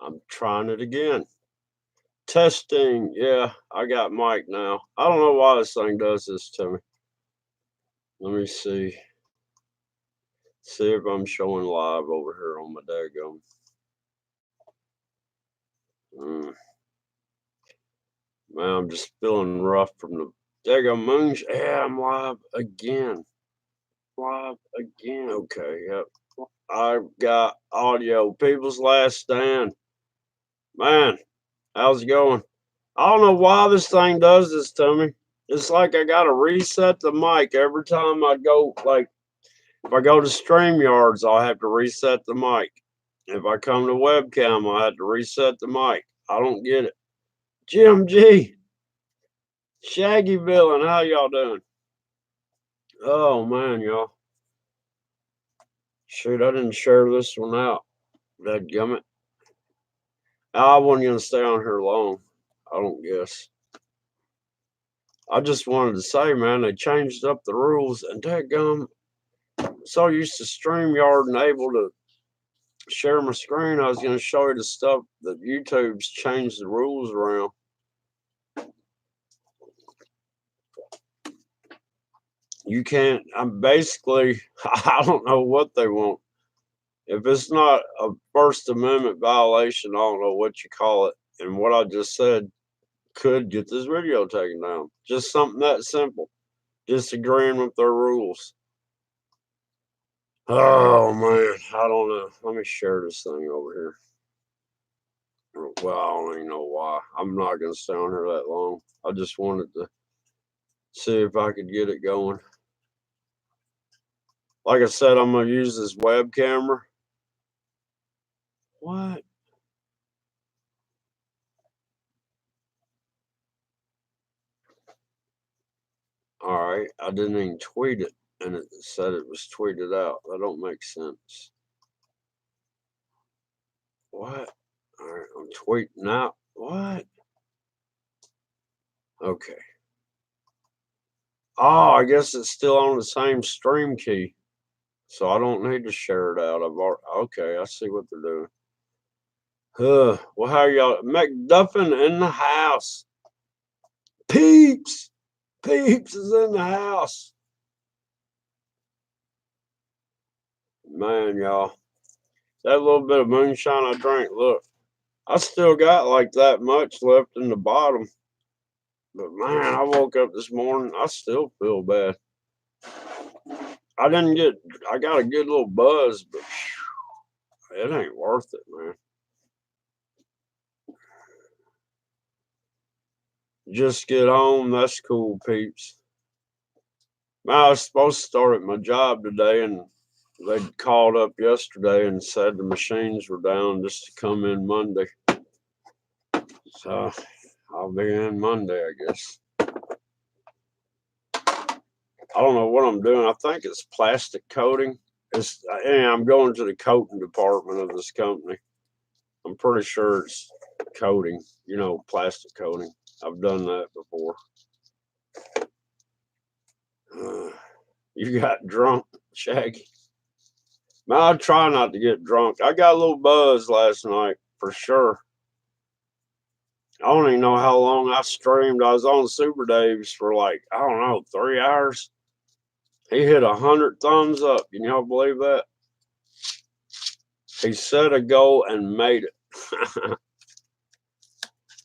I'm trying it again. Testing. Yeah, I got mic now. I don't know why this thing does this to me. Let me see. See if I'm showing live over here on my daggum. Man, I'm just feeling rough from the daggum moon. Yeah, I'm live again. Live again. Okay, yep. I've got audio. People's Last Stand. Man, how's it going? I don't know why this thing does this to me. It's like I gotta reset the mic every time I go. Like if I go to StreamYards, I'll have to reset the mic. If I come to webcam, I have to reset the mic. I don't get it. Jim G, Shaggy Villain, how y'all doing? Oh man, y'all. Shoot, I didn't share this one out. Dadgummit. I wasn't gonna stay on here long. I don't guess. I just wanted to say, man, they changed up the rules, and dadgum, so used to StreamYard and able to share my screen. I was going to show you the stuff that YouTube's changed the rules around. You can't. I'm basically. I don't know what they want. If it's not a First Amendment violation, I don't know what you call it. And what I just said could get this video taken down. Just something that simple. Disagreeing with their rules. Oh man, I don't know. Let me share this thing over here. Well, I don't even know why. I'm not gonna stay on here that long. I just wanted to see if I could get it going. Like I said, I'm gonna use this web camera. What? All right, I didn't even tweet it, and it said it was tweeted out. That don't make sense. What? All right, I'm tweeting out. What? Okay. Oh, I guess it's still on the same stream key, so I don't need to share it out. Okay. I see what they're doing. Well, how y'all? McDuffin in the house. Peeps. Peeps is in the house. Man, y'all. That little bit of moonshine I drank, look, I still got like that much left in the bottom. But man, I woke up this morning, I still feel bad. I got a good little buzz, but it ain't worth it, man. Just get home, that's cool, peeps. Man, I was supposed to start at my job today, and they called up yesterday and said the machines were down just to come in Monday. So I'll be in Monday, I guess. I don't know what I'm doing. I think it's plastic coating. I'm going to the coating department of this company. I'm pretty sure it's coating, plastic coating. I've done that before. You got drunk, Shaggy? Man, I try not to get drunk. I got a little buzz last night for sure. I don't even know how long I streamed. I was on Super Dave's for like, I don't know, 3 hours. He hit 100 thumbs up. Can y'all believe that? He set a goal and made it.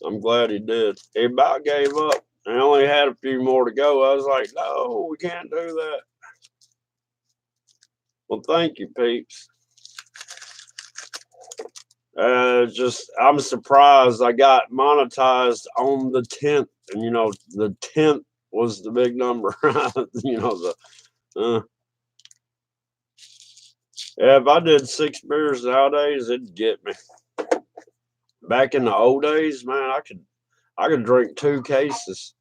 I'm glad he did. He about gave up. I only had a few more to go. I was like, no, we can't do that. Well, thank you, peeps. I'm surprised I got monetized on the 10th. And, the 10th was the big number. Yeah, if I did 6 beers nowadays, it'd get me. Back in the old days, man, I could drink 2 cases.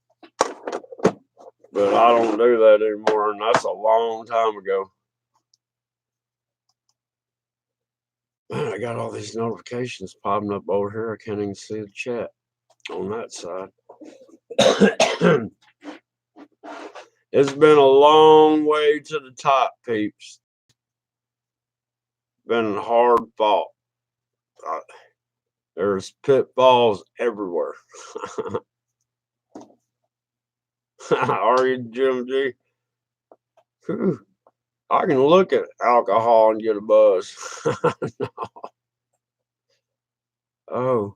But I don't do that anymore, and that's a long time ago. Man, I got all these notifications popping up over here. I can't even see the chat on that side. It's been a long way to the top, peeps. Been hard fought. There's pitfalls everywhere. Are you, Jim G? Whew. I can look at alcohol and get a buzz. Oh,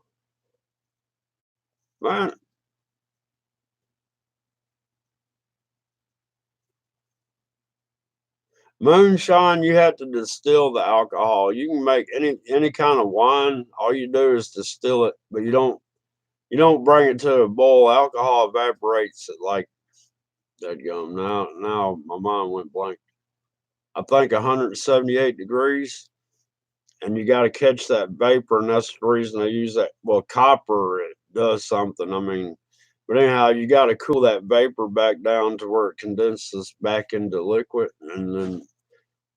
man. Moonshine, you have to distill the alcohol. You can make any kind of wine. All you do is distill it, but you don't bring it to a boil. Alcohol evaporates at like that gum. Now my mind went blank. I think 178 degrees, and you got to catch that vapor, and that's the reason they use that. Well, copper it does something. I mean, but anyhow, you got to cool that vapor back down to where it condenses back into liquid, and then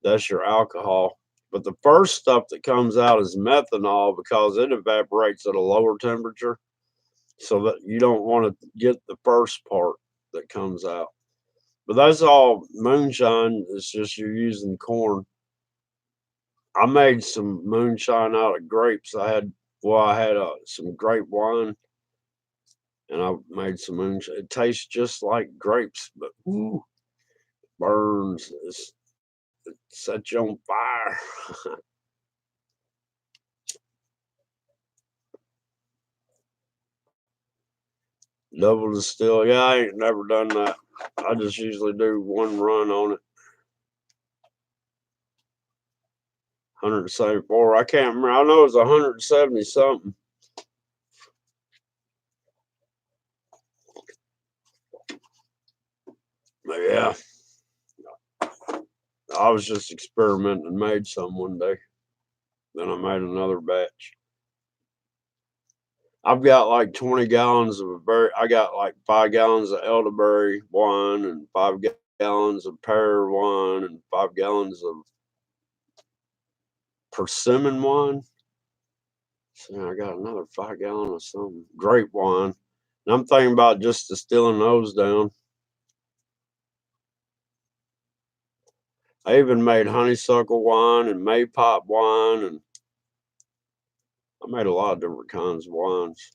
that's your alcohol. But the first stuff that comes out is methanol because it evaporates at a lower temperature, so that you don't want to get the first part that comes out. But that's all moonshine. It's just you're using corn. I made some moonshine out of grapes. I had some grape wine, and I made some moonshine. It tastes just like grapes, but ooh, burns. It sets you on fire. Double distill. Yeah, I ain't never done that. I just usually do one run on it. 174. I can't remember. I know it's 170 something. But yeah, I was just experimenting and made some one day. Then I made another batch. I've got like 20 gallons of I got like 5 gallons of elderberry wine and 5 gallons of pear wine and 5 gallons of persimmon wine. So I got another 5 gallon of some grape wine. And I'm thinking about just distilling those down. I even made honeysuckle wine and maypop wine, and I made a lot of different kinds of wines.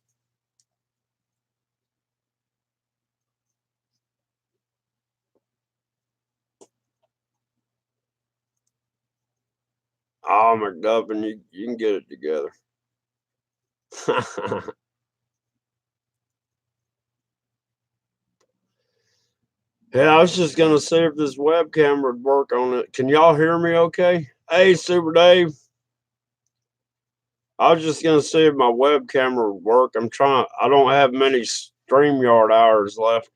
Oh, McDuffin, you can get it together. Yeah, I was just gonna see if this webcam would work on it. Can y'all hear me okay? Hey, Super Dave. I was just gonna see if my web camera would work. I don't have many StreamYard hours left.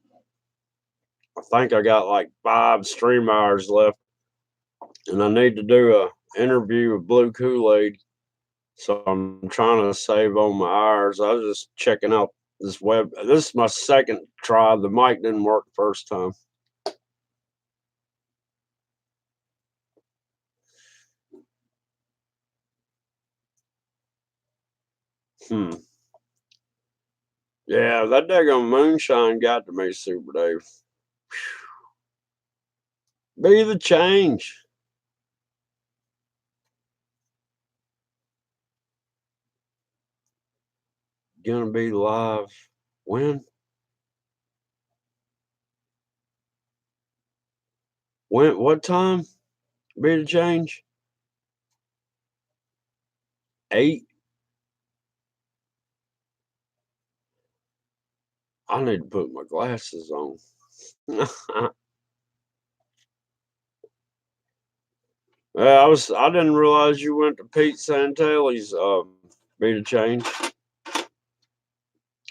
I think I got like 5 stream hours left, and I need to do a interview with Blue Kool-Aid. So I'm trying to save on my hours. I was just checking out this web. This is my second try. The mic didn't work the first time. Hmm. Yeah, that daggone moonshine got to me, Super Dave. Be the change. Gonna be live when? When? What time? Be the change? 8? I need to put my glasses on. I didn't realize you went to Pete Santelli's Be the Change.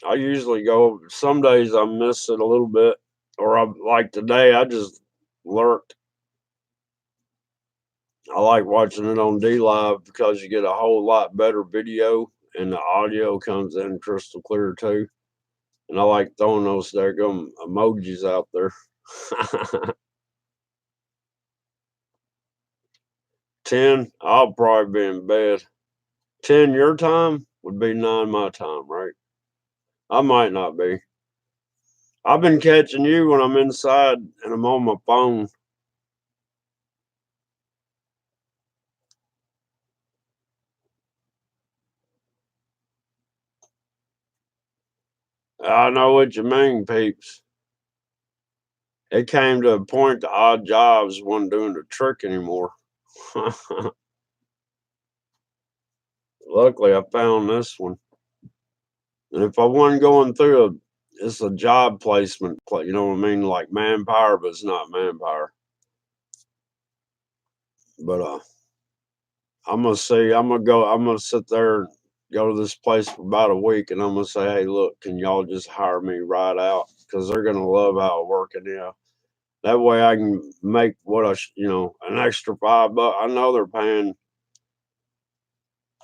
I usually go some days I miss it a little bit. Or like today I just lurked. I like watching it on D Live because you get a whole lot better video and the audio comes in crystal clear too. And I like throwing those daggum emojis out there. 10, I'll probably be in bed. 10 your time would be 9 my time, right? I might not be. I've been catching you when I'm inside and I'm on my phone. I know what you mean, peeps. It came to a point the odd jobs wasn't doing the trick anymore. Luckily, I found this one. And if I wasn't going through it's a job placement, you know what I mean? Like manpower, but it's not manpower. But I'm gonna sit there and go to this place for about a week, and I'm gonna say, hey, look, can y'all just hire me right out? Because they're gonna love how I work in here. That way I can make what an extra $5. I know they're paying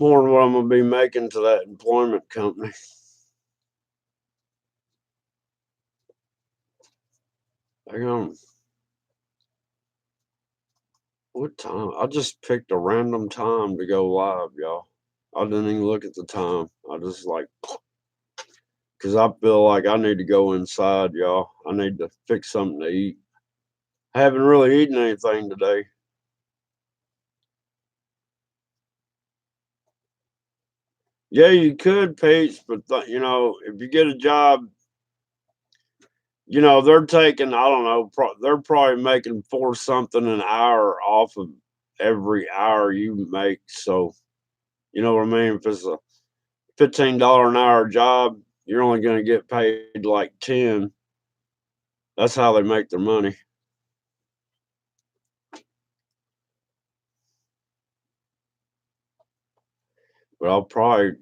more than what I'm gonna be making to that employment company. Hang on. What time? I just picked a random time to go live, y'all. I didn't even look at the time. I just like, because I feel like I need to go inside, y'all. I need to fix something to eat. I haven't really eaten anything today. Yeah, you could, Paige, but if you get a job, they're taking, I don't know, they're probably making four something an hour off of every hour you make. So, you know what I mean? If it's a $15 an hour job, you're only going to get paid like 10. That's how they make their money. But I'll probably,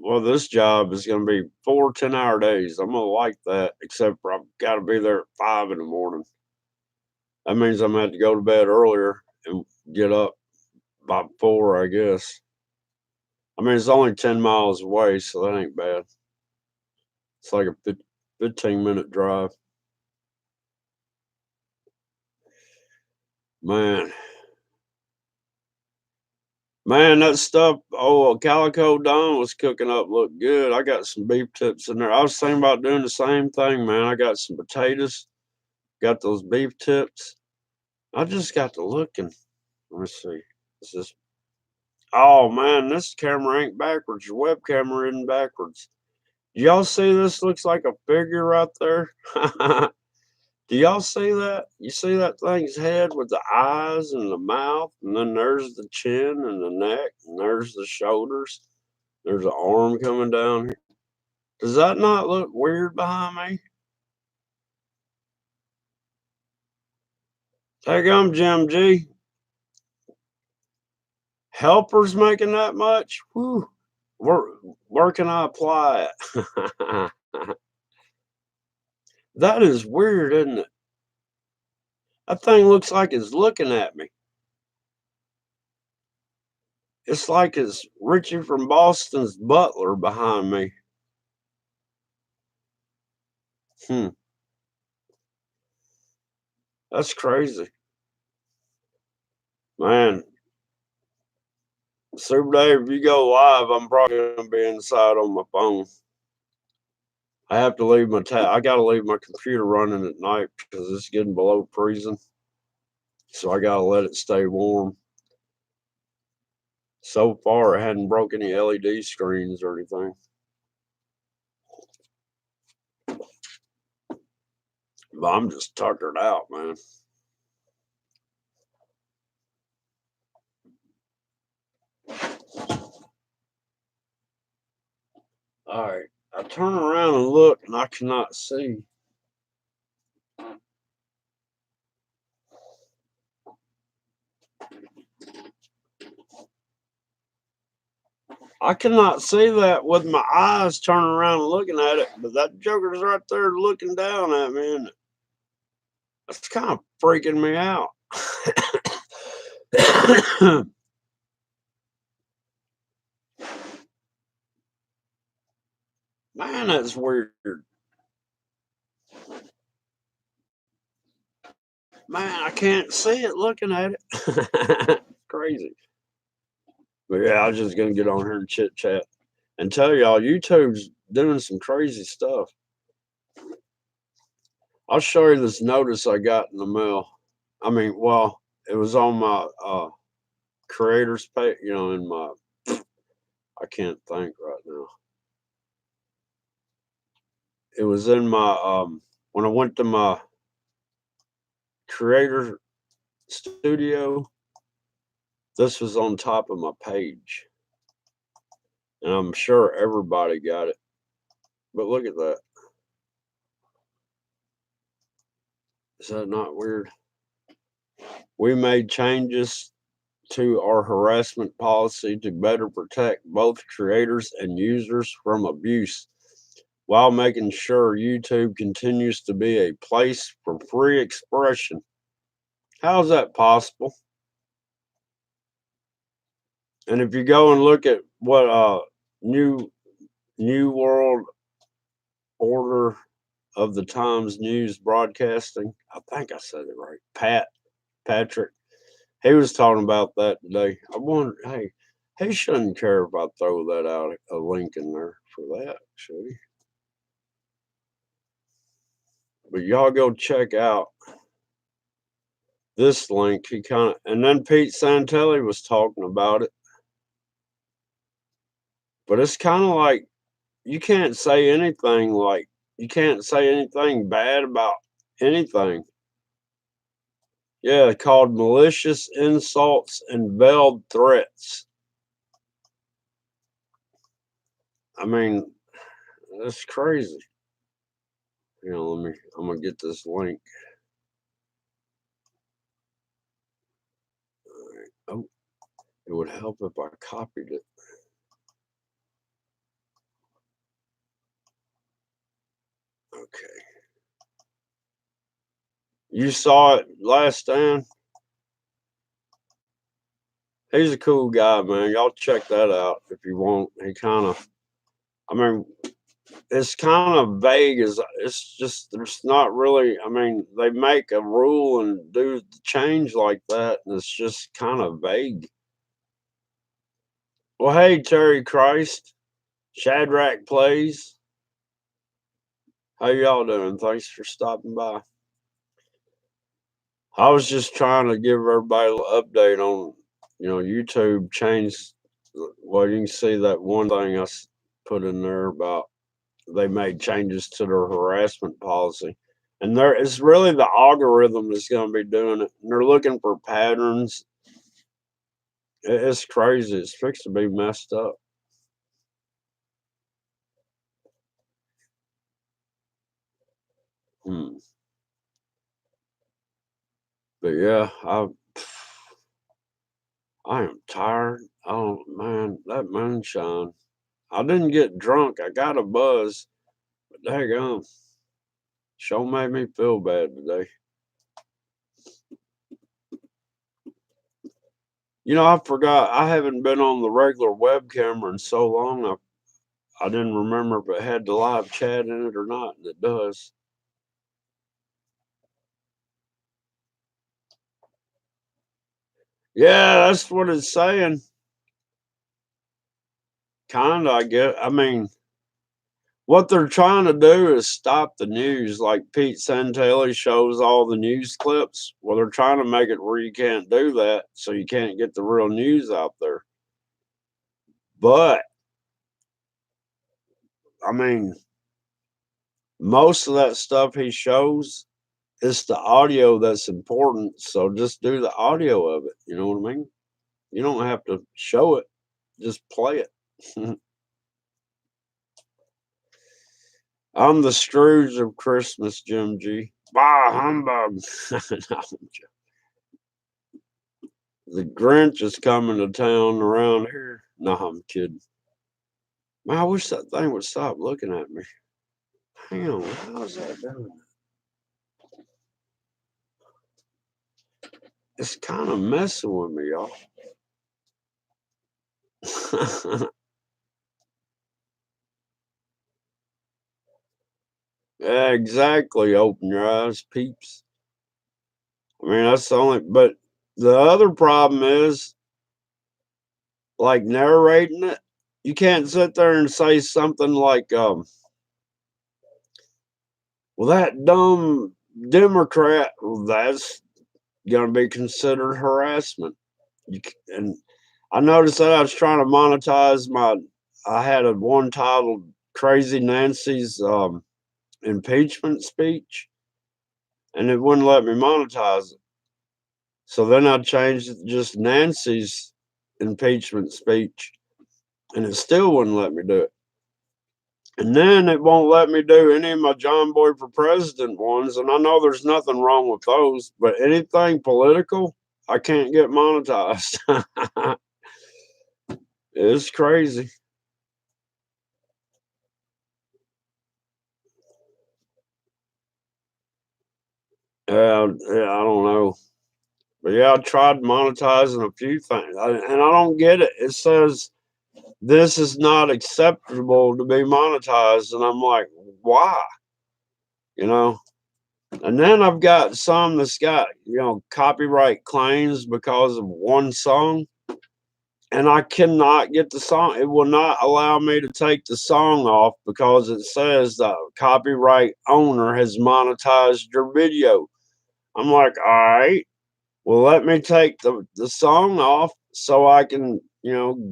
well, this job is going to be 4 10-hour days. I'm going to like that, except for I've got to be there at 5 in the morning. That means I'm going to have to go to bed earlier and get up by 4, I guess. I mean, it's only 10 miles away, so that ain't bad. It's like a 15-minute drive. Man. Man, that stuff, Calico Don was cooking up looked good. I got some beef tips in there. I was thinking about doing the same thing, man. I got some potatoes, got those beef tips. I just got to looking. Let me see. Is this? Oh man, this camera ain't backwards. Your web camera isn't backwards. Do y'all see this? Looks like a figure right there. Do y'all see that? You see that thing's head with the eyes and the mouth, and then there's the chin and the neck, and there's the shoulders. There's an arm coming down here. Does that not look weird behind me? Take them, Jim G. Helpers making that much? Whew. Where can I apply it? That is weird, isn't it? That thing looks like it's looking at me. It's like it's Richie from Boston's butler behind me. Hmm. That's crazy. Man, Super Dave, if you go live, I'm probably gonna be inside on my phone. I have to leave I gotta leave my computer running at night because it's getting below freezing. So I gotta let it stay warm. So far, it hadn't broke any LED screens or anything. But I'm just tuckered out, man. All right. I turn around and look, and I cannot see. I cannot see that with my eyes turning around and looking at it, but that joker's right there looking down at me, and it's kind of freaking me out. Man, that's weird. Man, I can't see it looking at it. Crazy. But yeah, I was just gonna get on here and chit chat and tell y'all YouTube's doing some crazy stuff. I'll show you this notice I got in the mail. I mean, well, it was on my creators page, in my I can't think right now. it was in my when I went to my creator studio, this was on top of my page. And I'm sure everybody got it. But look at that. Is that not weird? We made changes to our harassment policy to better protect both creators and users from abuse while making sure YouTube continues to be a place for free expression. How is that possible? And if you go and look at what New World Order of the Times News Broadcasting, I think I said it right. Patrick, he was talking about that today. I wonder, hey, he shouldn't care if I throw that out a link in there for that, should he? But y'all go check out this link. He kind of, and then Pete Santelli was talking about it. But it's kind of like you can't say anything bad about anything. Yeah, called malicious insults and veiled threats. I mean, that's crazy. You know, I'm gonna get this link. All right. Oh, it would help if I copied it. Okay. You saw it last time? He's a cool guy, man. Y'all check that out if you want. He kind of, I mean, it's kind of vague. As it's just there's not really. I mean, they make a rule and do the change like that, and it's just kind of vague. Well, hey, Terry Christ, Shadrach Plays. How y'all doing? Thanks for stopping by. I was just trying to give everybody an update on, YouTube changed. Well, you can see that one thing I put in there about they made changes to their harassment policy. And there it's really the algorithm that's going to be doing it. And they're looking for patterns. It's crazy. It's fixed to be messed up. Hmm. But yeah, I am tired. Oh man, that moonshine. I didn't get drunk. I got a buzz, but daggone, sure made me feel bad today. I forgot I haven't been on the regular web camera in so long. I didn't remember if it had the live chat in it or not, and it does. Yeah, that's what it's saying. Kinda, I guess. I mean, what they're trying to do is stop the news. Like Pete Santelli shows all the news clips. Well, they're trying to make it where you can't do that, so you can't get the real news out there. But I mean, most of that stuff he shows, it's the audio that's important. So just do the audio of it. You know what I mean? You don't have to show it, just play it. I'm the Scrooge of Christmas, Jim G. Bah, humbug. No, the Grinch is coming to town around here. No, I'm kidding. Man, I wish that thing would stop looking at me. Hang on, how's that doing? It's kind of messing with me, y'all. Yeah, exactly. Open your eyes, peeps. I mean, that's the only, but the other problem is like narrating it. You can't sit there and say something like, well, that dumb Democrat, well, that's going to be considered harassment. And I noticed that I was trying to monetize I had a one titled Crazy Nancy's impeachment speech, and it wouldn't let me monetize it. So then I changed it to just Nancy's impeachment speech, and it still wouldn't let me do it. And then it won't let me do any of my John Boy for President ones. And I know there's nothing wrong with those, but anything political, I can't get monetized. It's crazy. Yeah, I don't know. But yeah, I tried monetizing a few things, and I don't get it. It says this is not acceptable to be monetized, and I'm like, why? You know. And then I've got some that's got copyright claims because of one song, and I cannot get the song. It will not allow me to take the song off because it says the copyright owner has monetized your video. I'm like, all right. Well, let me take the song off so I can,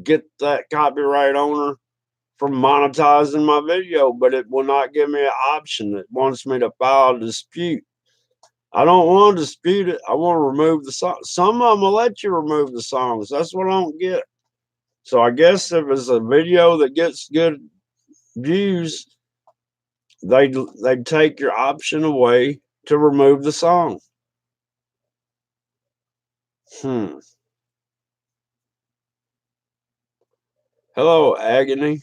get that copyright owner from monetizing my video, but it will not give me an option. It wants me to file a dispute. I don't want to dispute it. I want to remove the song. Some of them will let you remove the songs. That's what I don't get. So I guess if it's a video that gets good views, they take your option away to remove the song. Hmm. Hello, Agony.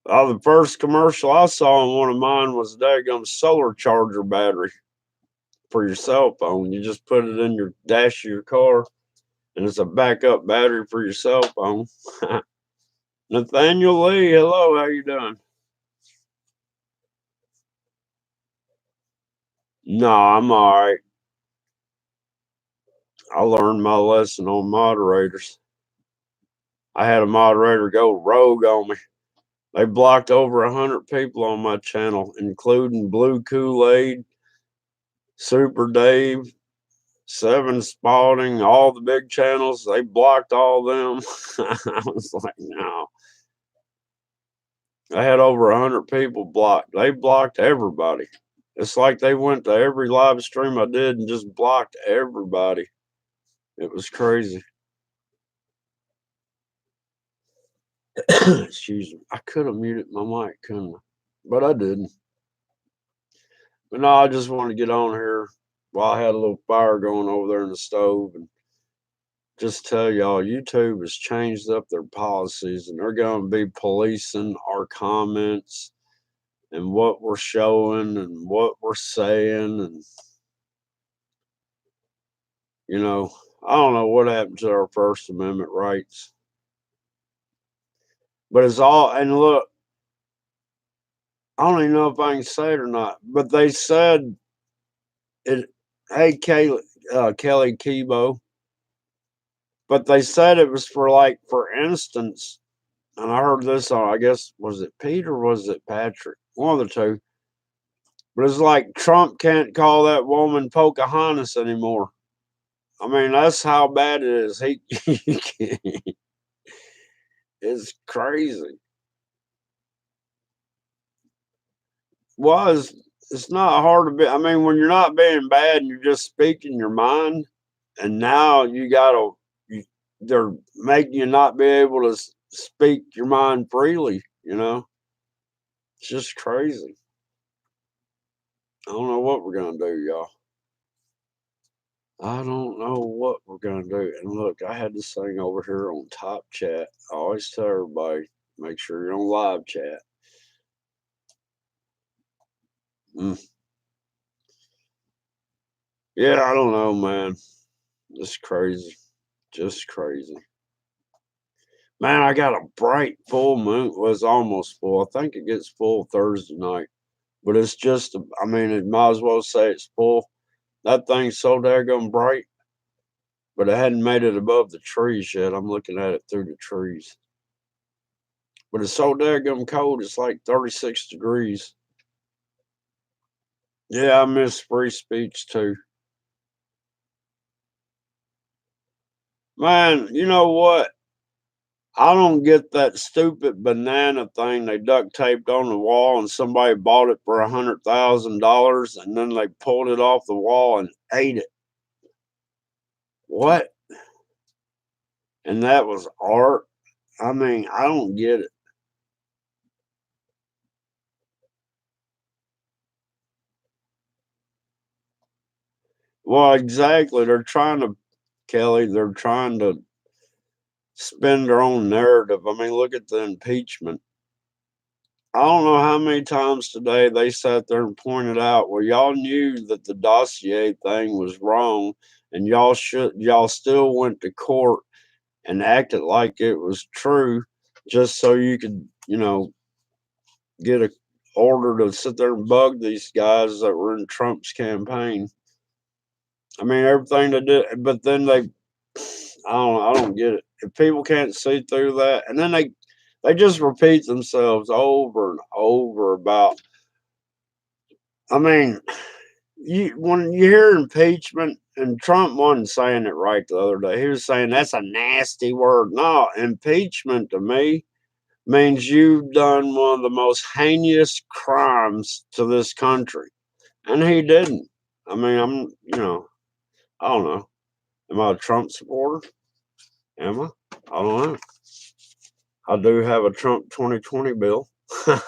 The first commercial I saw on one of mine was a daggum solar charger battery for your cell phone. You just put it in your dash of your car, and it's a backup battery for your cell phone. Nathaniel Lee, hello, how you doing? No, I'm all right. I learned my lesson on moderators. I had a moderator go rogue on me. They blocked over 100 people on my channel, including Blue Kool-Aid, Super Dave, Seven Spalding, all the big channels. They blocked all them. I was like, no. I had over 100 people blocked. They blocked everybody. It's like they went to every live stream I did and just blocked everybody. It was crazy. Excuse me. I could have muted my mic, couldn't I? But I didn't. But no, I just wanted to get on here while I had a little fire going over there in the stove and just tell y'all YouTube has changed up their policies and they're going to be policing our comments and what we're showing and what we're saying. And, I don't know what happened to our First Amendment rights. But it's all, and look, I don't even know if I can say it or not, but they said it, hey, Kelly Kebo, but they said it was for instance, and I heard this on, I guess, was it Pete or was it Patrick? One of the two. But it's like Trump can't call that woman Pocahontas anymore. I mean, that's how bad it is. It's crazy. Well, it's not hard to be. I mean, when you're not being bad and you're just speaking your mind, and now they're making you not be able to speak your mind freely. It's just crazy. I don't know what we're gonna do, y'all. I don't know what we're gonna do. And look, I had this thing over here on top chat. I always tell everybody, make sure you're on live chat. Mm. Yeah, I don't know, man. It's crazy. Just crazy. Man, I got a bright full moon. Well, it's almost full. I think it gets full Thursday night. But it's just, I mean, it might as well say it's full. That thing's so daggone bright, but it hadn't made it above the trees yet. I'm looking at it through the trees. But it's so daggone cold, it's like 36 degrees. Yeah, I miss free speech too. Man, you know what? I don't get that stupid banana thing they duct taped on the wall and somebody bought it for $100,000 and then they pulled it off the wall and ate it. What? And that was art? I mean, I don't get it. Well, exactly. Kelly, they're trying to spin their own narrative. I mean, look at the impeachment. I don't know how many times today they sat there and pointed out, well, y'all knew that the dossier thing was wrong, and y'all still went to court and acted like it was true just so you could, get a order to sit there and bug these guys that were in Trump's campaign. I mean, everything they did, but then I don't get it. If people can't see through that, and then they just repeat themselves over and over about. I mean, when you hear impeachment, and Trump wasn't saying it right the other day. He was saying that's a nasty word. No, impeachment to me means you've done one of the most heinous crimes to this country, and he didn't. I mean, I don't know. Am I a Trump supporter? Am I? I don't know. I do have a Trump 2020 bill. Am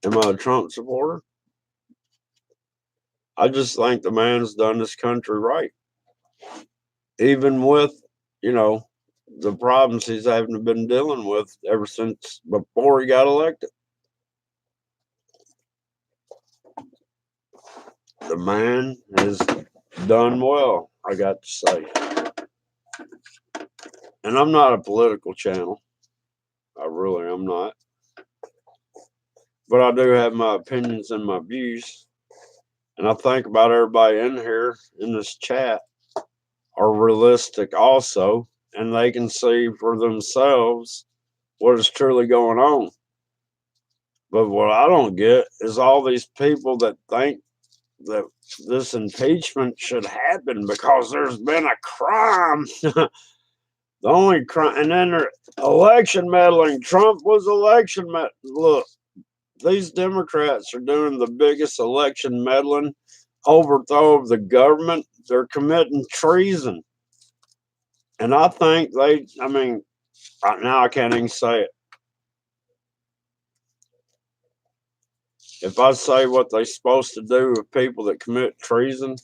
I a Trump supporter? I just think the man's done this country right. Even with, you know, the problems he's having been dealing with ever since before he got elected. The man has done well, I got to say. And I'm not a political channel. I really am not. But I do have my opinions and my views. And I think about everybody in here in this chat are realistic also, and they can see for themselves what is truly going on. But what I don't get is all these people that think that this impeachment should happen because there's been a crime. The only crime, and then election meddling. Trump was election meddling. Look, these Democrats are doing the biggest election meddling, overthrow of the government. They're committing treason. And I think I mean, right now I can't even say it. If I say what they're supposed to do with people that commit treason,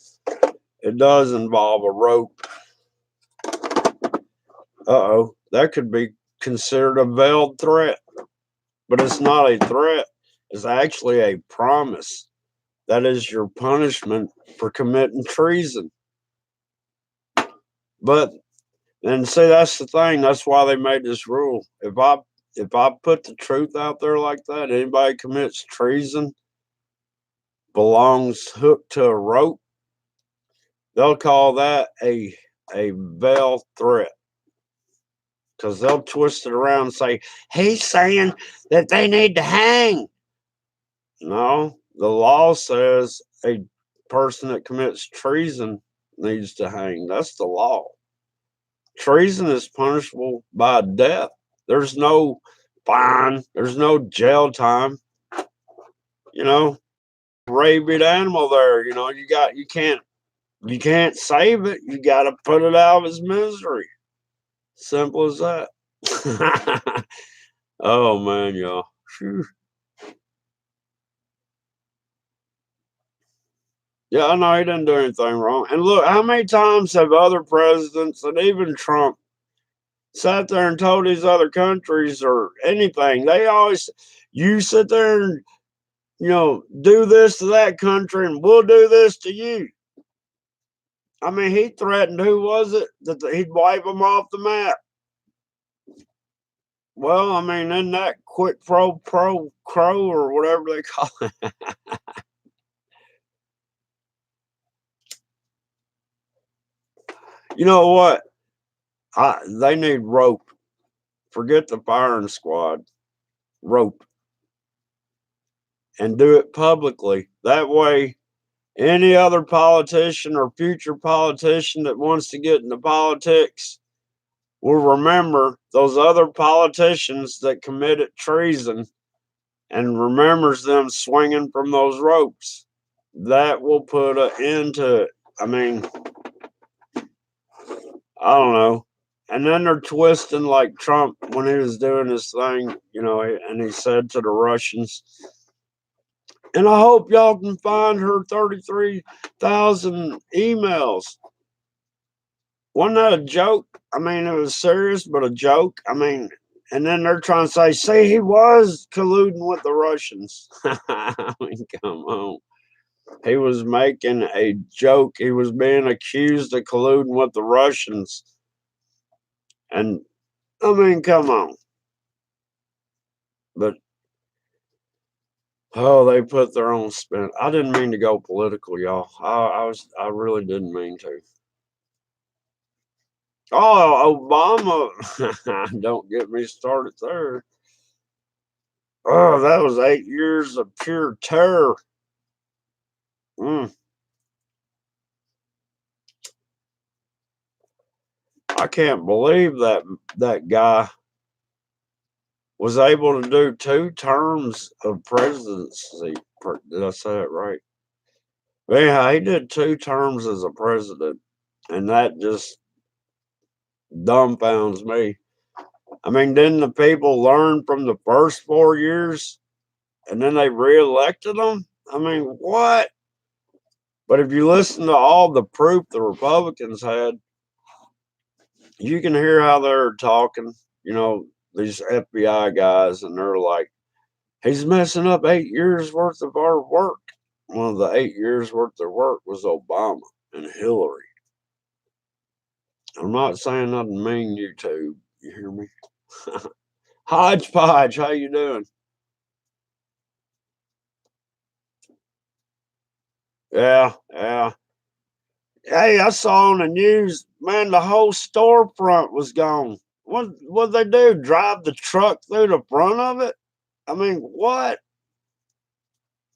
it does involve a rope. Uh-oh, that could be considered a veiled threat. But it's not a threat. It's actually a promise. That is your punishment for committing treason. But and see, that's the thing. That's why they made this rule. If I put the truth out there like that, anybody commits treason belongs hooked to a rope. They'll call that a veiled threat. Because they'll twist it around and say, he's saying that they need to hang. No, the law says a person that commits treason needs to hang. That's the law. Treason is punishable by death. There's no fine, there's no jail time. You know, rabid animal there, you can't save it. You gotta put it out of its misery. Simple as that. Oh man, y'all. Whew. Yeah, I know he didn't do anything wrong. And look, how many times have other presidents and even Trump sat there and told these other countries or anything? They always, you sit there and, do this to that country and we'll do this to you. I mean, he threatened, who was it, that he'd wipe them off the map. Well, I mean, isn't that quid pro quo or whatever they call it? You know what? They need rope. Forget the firing squad. Rope. And do it publicly. That way, any other politician or future politician that wants to get into politics will remember those other politicians that committed treason and remembers them swinging from those ropes. That will put an end to it. I mean, I don't know. And then they're twisting like Trump when he was doing his thing, and he said to the Russians, and I hope y'all can find her 33,000 emails. Wasn't that a joke? I mean, it was serious, but a joke. I mean, and then they're trying to say he was colluding with the Russians. I mean, come on. He was making a joke. He was being accused of colluding with the Russians. And I mean, come on. But they put their own spin. I didn't mean to go political, y'all. I really didn't mean to. Oh, Obama. Don't get me started there. Oh, that was 8 years of pure terror. Mm. I can't believe that guy was able to do 2 terms of presidency. Did I say it right? But yeah, he did 2 terms as a president, and that just dumbfounds me. I mean, didn't the people learn from the first 4 years, and then they reelected him? I mean, what? But if you listen to all the proof the Republicans had, you can hear how they're talking. These FBI guys, and they're like, he's messing up 8 years worth of our work. One of the 8 years worth of work was Obama and Hillary. I'm not saying nothing mean, YouTube. You hear me? Hodgepodge, how you doing? Yeah, yeah. Hey, I saw on the news, man, the whole storefront was gone. What they do? Drive the truck through the front of it? I mean, what?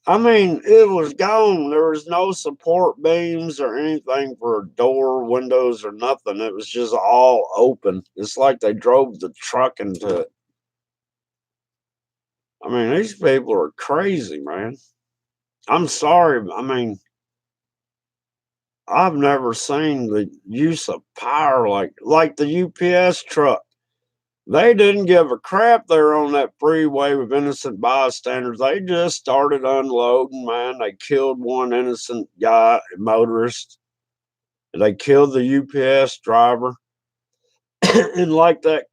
I mean, it was gone. There was no support beams or anything for a door, windows, or nothing. It was just all open. It's like they drove the truck into it. I mean, these people are crazy, man. I'm sorry. I mean, I've never seen the use of power like the UPS truck. They didn't give a crap there on that freeway with innocent bystanders. They just started unloading, man. They killed one innocent guy, motorist. They killed the UPS driver. And like that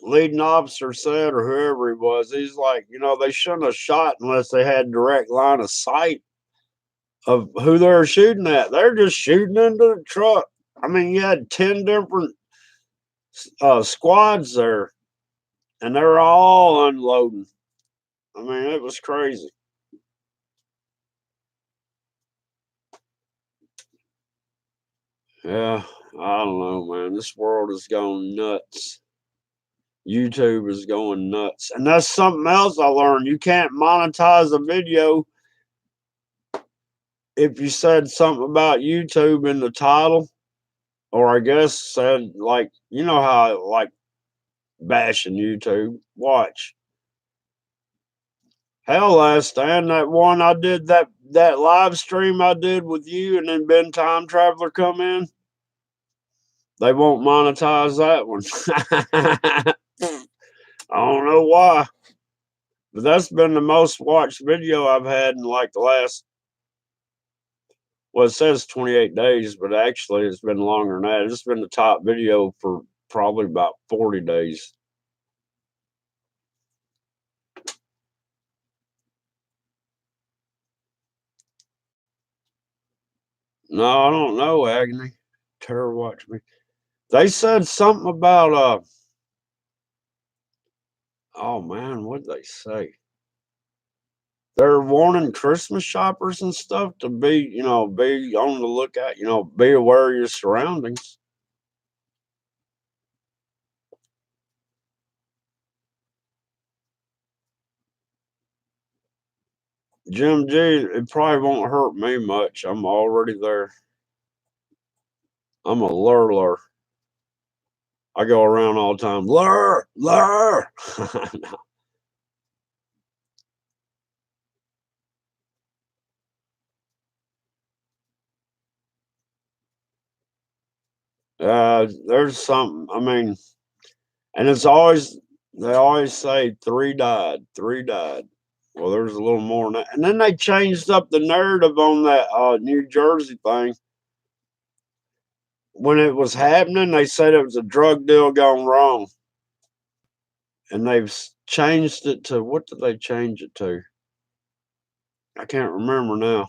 leading officer said, or whoever he was, he's like, they shouldn't have shot unless they had direct line of sight of who they were shooting at. They're just shooting into the truck. I mean, you had 10 different squads there, and they're all unloading. I mean, it was crazy. Yeah, I don't know, man. This world is going nuts. YouTube is going nuts. And that's something else I learned. You can't monetize a video if you said something about YouTube in the title, or I guess said, like, you know how I like bashing YouTube. Watch. Hell, last time that one I did that live stream I did with you, and then Ben Time Traveler come in, they won't monetize that one. I don't know why, but that's been the most watched video I've had in like the last. Well, it says 28 days, but actually it's been longer than that. It's been the top video for probably about 40 days. No, I don't know, Agony. Terror watch me. They said something about oh man, what'd they say? They're warning Christmas shoppers and stuff to be on the lookout, be aware of your surroundings. Jim G, it probably won't hurt me much. I'm already there. I'm a lurler. I go around all the time. Lure, lure. There's something. I mean, and it's always they always say three died, three died. Well, there's a little more than that. And then they changed up the narrative on that New Jersey thing. When it was happening, they said it was a drug deal gone wrong, and they've changed it to what did they change it to? I can't remember now.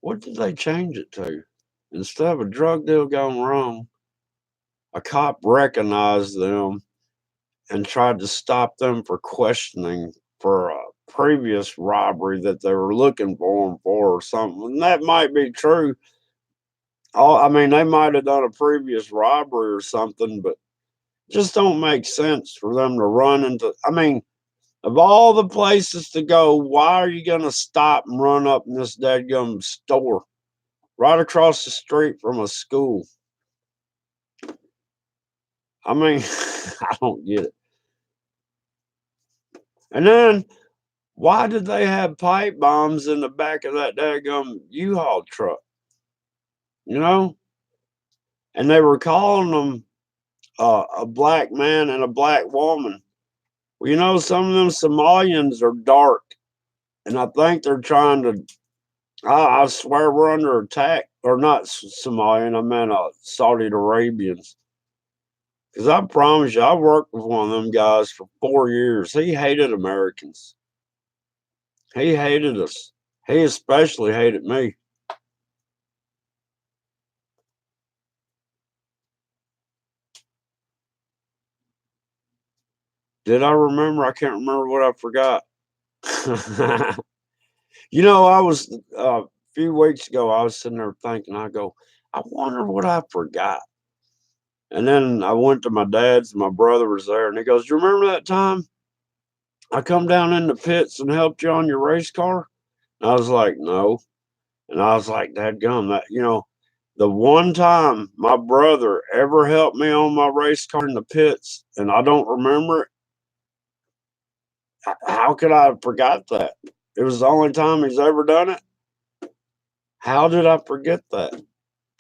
What did they change it to? Instead of a drug deal gone wrong, a cop recognized them and tried to stop them for questioning for a previous robbery that they were looking for them for or something. And that might be true. Oh, I mean, they might have done a previous robbery or something, but just don't make sense for them to run into. I mean, of all the places to go, why are you going to stop and run up in this dadgum store right across the street from a school? I mean, I don't get it. And then why did they have pipe bombs in the back of that daggum U-Haul truck? You know? And they were calling them a black man and a black woman. Well, you know, some of them Somalians are dark, and I think they're trying to. I swear we're under attack, or not Somalian. I meant Saudi Arabians. Because I promise you, I worked with one of them guys for 4 years. He hated Americans. He hated us. He especially hated me. Did I remember? I can't remember what I forgot. You know, I was a few weeks ago, I was sitting there thinking, I go, I wonder what I forgot. And then I went to my dad's, my brother was there, and he goes, you remember that time I come down in the pits and helped you on your race car? And I was like, no. And I was like, that gum, that, you know, the one time my brother ever helped me on my race car in the pits, and I don't remember it, how could I have forgot that? It was the only time he's ever done it. How did I forget that?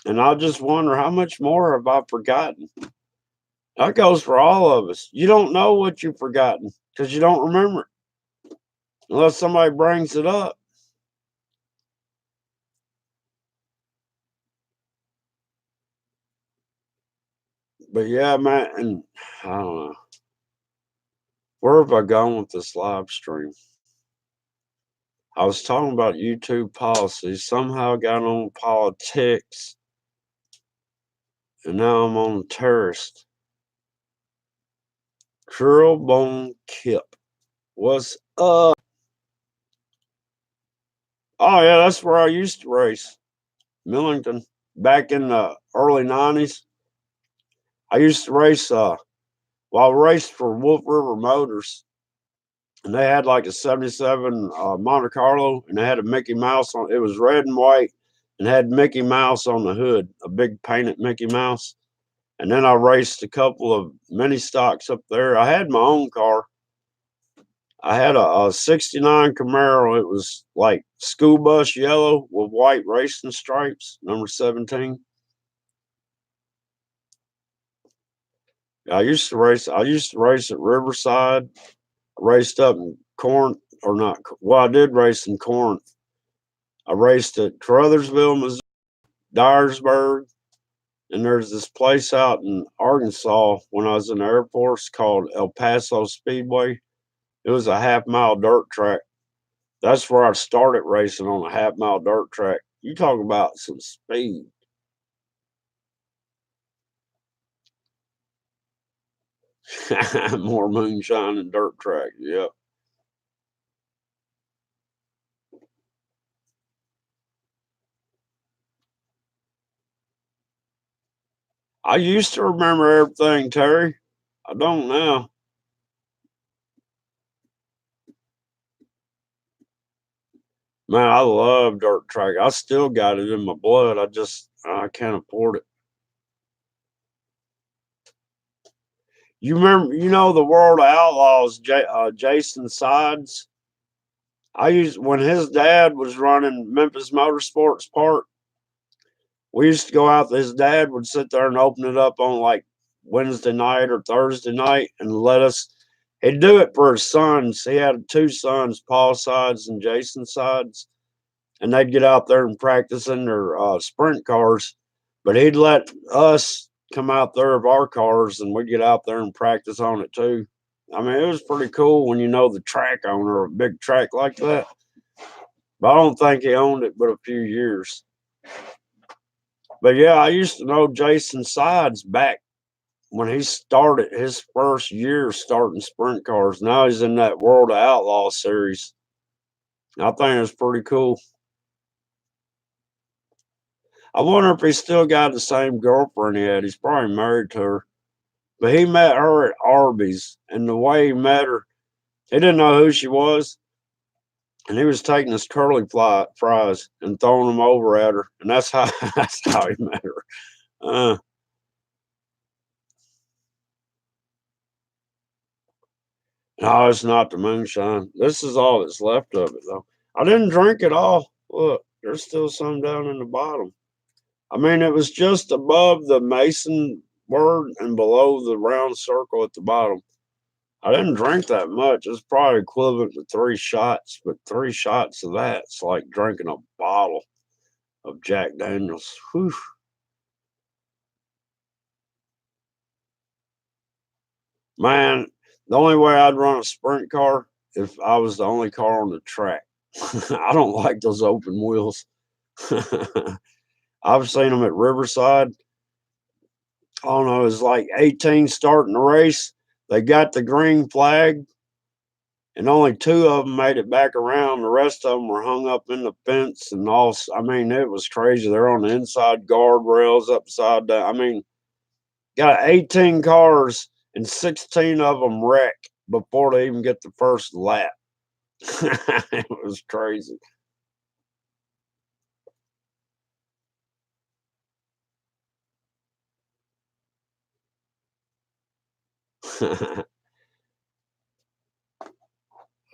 And I just wonder how much more have I forgotten? That goes for all of us. You don't know what you've forgotten because you don't remember it unless somebody brings it up. But yeah, man, and I don't know. Where have I gone with this live stream? I was talking about YouTube policies, somehow got on politics, and now I'm on terrorist. Curl Bone Kip. What's up? Oh yeah, that's where I used to race. Millington. Back in the early 90s. I used to race well, I raced for Wolf River Motors, and they had like a 77 Monte Carlo, and they had a Mickey Mouse on it. Was red and white and had Mickey Mouse on the hood, a big painted Mickey Mouse. And then I raced a couple of mini stocks up there. I had my own car. I had a 69 Camaro. It was like school bus yellow with white racing stripes, number 17. I used to race at Riverside. I raced up in Corinth, or not. Well, I did race in Corinth. I raced at Caruthersville, Missouri, Dyersburg, and there's this place out in Arkansas when I was in the Air Force called El Paso Speedway. It was a half-mile dirt track. That's where I started racing on a half-mile dirt track. You talk about some speed. More moonshine and dirt track. Yep. I used to remember everything, Terry. I don't now. Man, I love dirt track. I still got it in my blood. I can't afford it. You remember, the World of Outlaws, Jason Sides. When his dad was running Memphis Motorsports Park, we used to go out. His dad would sit there and open it up on like Wednesday night or Thursday night and let us. He'd do it for his sons. He had two sons, Paul Sides and Jason Sides, and they'd get out there and practice in their sprint cars. But he'd let us come out there of our cars, and we'd get out there and practice on it too. I mean, it was pretty cool when you know the track owner of a big track like that. But I don't think he owned it but a few years. But yeah, I used to know Jason Sides back when he started his first year starting sprint cars. Now he's in that World of Outlaw series. I think it's pretty cool. I wonder if he's still got the same girlfriend he had. He's probably married to her. But he met her at Arby's, and the way he met her, he didn't know who she was. And he was taking his curly fries and throwing them over at her. And that's how he met her. No, it's not the moonshine. This is all that's left of it, though. I didn't drink it all. Look, there's still some down in the bottom. I mean, it was just above the Mason word and below the round circle at the bottom. I didn't drink that much. It's probably equivalent to 3 shots, but 3 shots of that's like drinking a bottle of Jack Daniels. Whew. Man, the only way I'd run a sprint car if I was the only car on the track. I don't like those open wheels. I've seen them at Riverside. I don't know, it's like 18 starting the race. They got the green flag, and only 2 of them made it back around. The rest of them were hung up in the fence and all. I mean, it was crazy. They're on the inside guardrails upside down. I mean, got 18 cars and 16 of them wreck before they even get the first lap. It was crazy.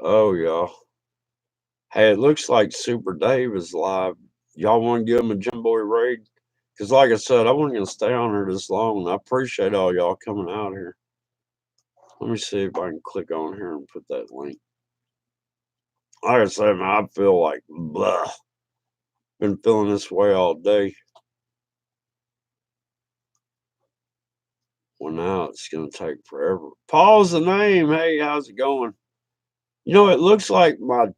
Oh, y'all. Hey, it looks like Super Dave is live. Y'all want to give him a Jimbo raid? Because, like I said, I wasn't going to stay on here this long. I appreciate all y'all coming out here. Let me see if I can click on here and put that link. Like I said, man, I feel like blah. Been feeling this way all day. Well, now it's going to take forever. Paul's the name. Hey, how's it going? It looks like my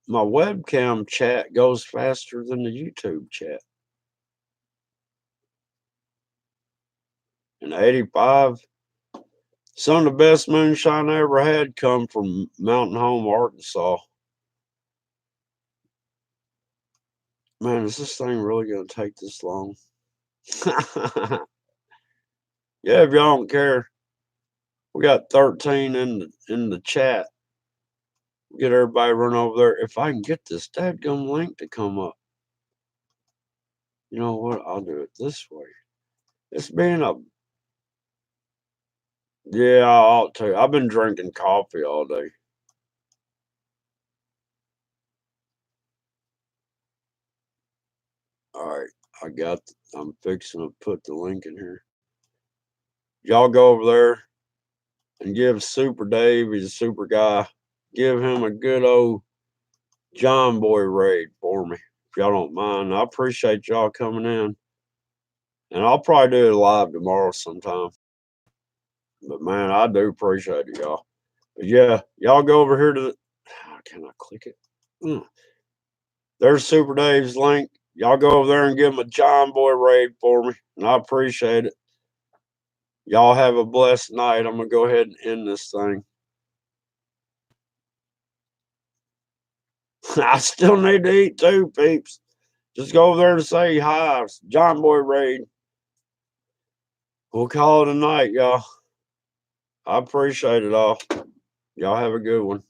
webcam chat goes faster than the YouTube chat. And 85, some of the best moonshine I ever had come from Mountain Home, Arkansas. Man, is this thing really going to take this long? Yeah, if y'all don't care, we got 13 in the chat. Get everybody run over there. If I can get this dadgum link to come up. You know what? I'll do it this way. It's being a... Yeah, I ought to. I've been drinking coffee all day. All right, I'm fixing to put the link in here. Y'all go over there and give Super Dave, he's a super guy, give him a good old John Boy raid for me, if y'all don't mind. I appreciate y'all coming in. And I'll probably do it live tomorrow sometime. But man, I do appreciate it, y'all. But yeah, y'all go over here to the... Can I click it? There's Super Dave's link. Y'all go over there and give him a John Boy raid for me. And I appreciate it. Y'all have a blessed night. I'm going to go ahead and end this thing. I still need to eat too, peeps. Just go over there and say hi. John Boy raid. We'll call it a night, y'all. I appreciate it all. Y'all have a good one.